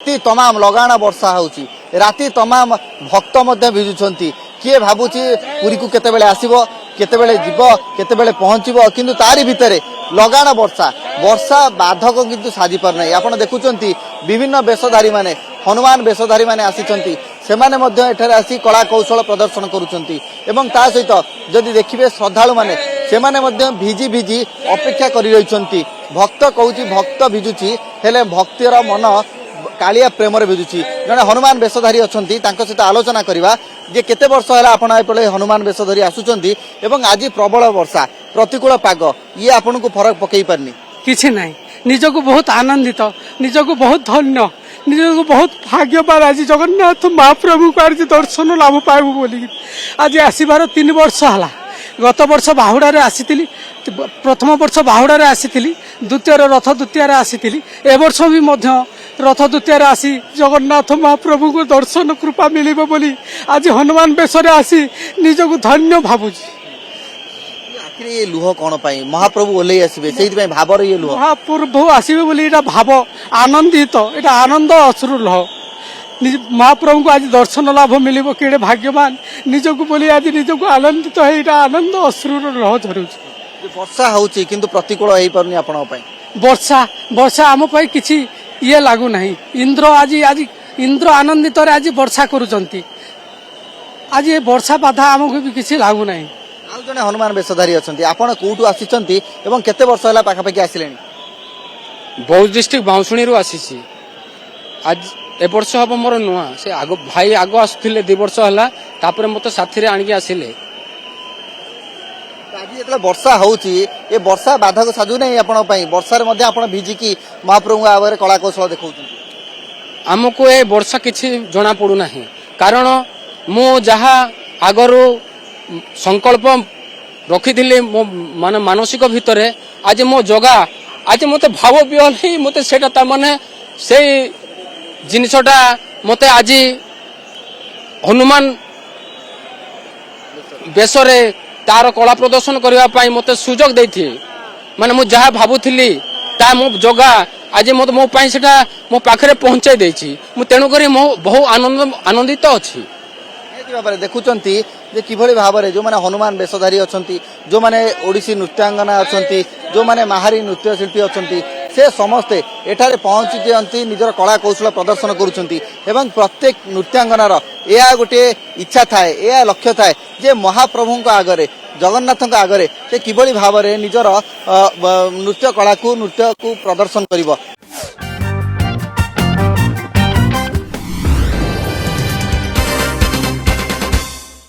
राति तमाम लगाण वर्षा होउची राति तमाम भक्त मध्य भिजुछंती किए भाबुची पुरी को केतेबेले आसीबो केतेबेले जीव केतेबेले पहुंचीबो किंतु तारी भितरे लगाण वर्षा वर्षा बाधक किंतु साजी पार नै आपण देखुचंती विभिन्न वेशधारी माने हनुमान वेशधारी माने आसीचंती सेमाने मध्य एठारे आसी कला कौशल प्रदर्शन करूचंती एवं ता सहित जदि देखिबे श्रद्धालु माने सेमाने मध्य भिजी भिजी अपेक्षा करि रहिचंती भक्त कहूची भक्त भिजुची हेले भक्तिर मन कालिया प्रेम रे भिजुची जने हनुमान वेशधारी अछंती तांको सहित आलोचना करबा जे केते वर्ष होला आपण एपले हनुमान वेशधारी आसुचंती एवं आज प्रबल वर्षा प्रतिकूल पाग ये आपन को फरक पकई पारनी किछि नाही निजको बहुत आनंदित निजको बहुत धन्य निजको बहुत भाग्यवान आज जगन्नाथ महाप्रभु को आज दर्शन लाभ पाइबु बोली आज आसीबार 3 वर्ष हला गत वर्ष बाहुड़ा रे आसीतिली प्रथम वर्ष बाहुड़ा रे आसीतिली द्वितीय रथ द्वितीय रे आसीतिली ए वर्ष भी मध्य रथ द्वितीय रे आसी जगन्नाथ महाप्रभु को दर्शन कृपा मिलिबो बोली आज हनुमान बेश रे आसी निजको धन्य भाबुजी आखिर ये लुह कौन पाई महाप्रभु ओल्लै आसीबे सेहि पई भाबर ये लुह महाप्रभु आसीबे बोली एटा भाव आनंदित एटा आनंद अश्रु लह महाप्रभु को आज दर्शन लाभ मिलिबो केडे भाग्यवान निजको बोली आज निजको आनंदित एटा आनंद अश्रु लह झरुची वर्षा होउची किंतु प्रतिकूल हेई परनी आपण पई वर्षा वर्षा आम पई किछि ये लागू नाही इंद्र आज आज इंद्र आनंदित रे आज वर्षा करूचंती आज ये वर्षा बाधा हमको भी किछि लागू नाही आउ जने हनुमान वेशधारी अछंती आपण कोठु आसीचंती एवं केते वर्ष होला पाखा पाखी आसिलेनी बौद्ध डिस्ट्रिक्ट बाउंसुणी रु आसीछि आज ए वर्ष हम मोर नुआ से आगो भाई आगो आसुथिले 2 वर्ष हला तापर मते साथी रे आनिके आसिले आज जेतला वर्षा होउची ए वर्षा बाधक साजू नै आपण पई वर्षा रे मध्ये आपण भिजी की महाप्रभु आबरे कला कौशल देखौछन हमको ए वर्षा किछि जणा पडु नाही कारण मो जहा आगरो संकल्प रखिथिले मो माने मानसिक भितरे आज मो जगा आज मते भाव बिहल ही मते सेटा ता माने से जिनिसटा मते आज हनुमान बेसरे तार कला प्रदर्शन करबा पई मते सुजोग दैथि माने मु जहा भाबुथिली ता मो जगा आज मते मो पई सेटा मो पाखरे पहुंचाई दैछि मु तेनु करी मो बहु आनंदित अछि देखुचंती जे किभଳି भाबरे जो माने हनुमान वेशधारी अछंती जो माने ओडिसी नृत्यांगना अछंती जो माने माहारी नृत्य शिल्पी अछंती से समस्ते एठारे पहुंची जंती निजर कला कौशल प्रदर्शन करूचंती एवं प्रत्येक नृत्यांगनार एया गोटे इच्छा थाए एया लक्ष्य थाए जे महाप्रभुଙ୍କ आगरे जगन्नाथଙ୍କ आगरे से किभଳି भाबरे निजर नृत्य कला को प्रदर्शन करिवो।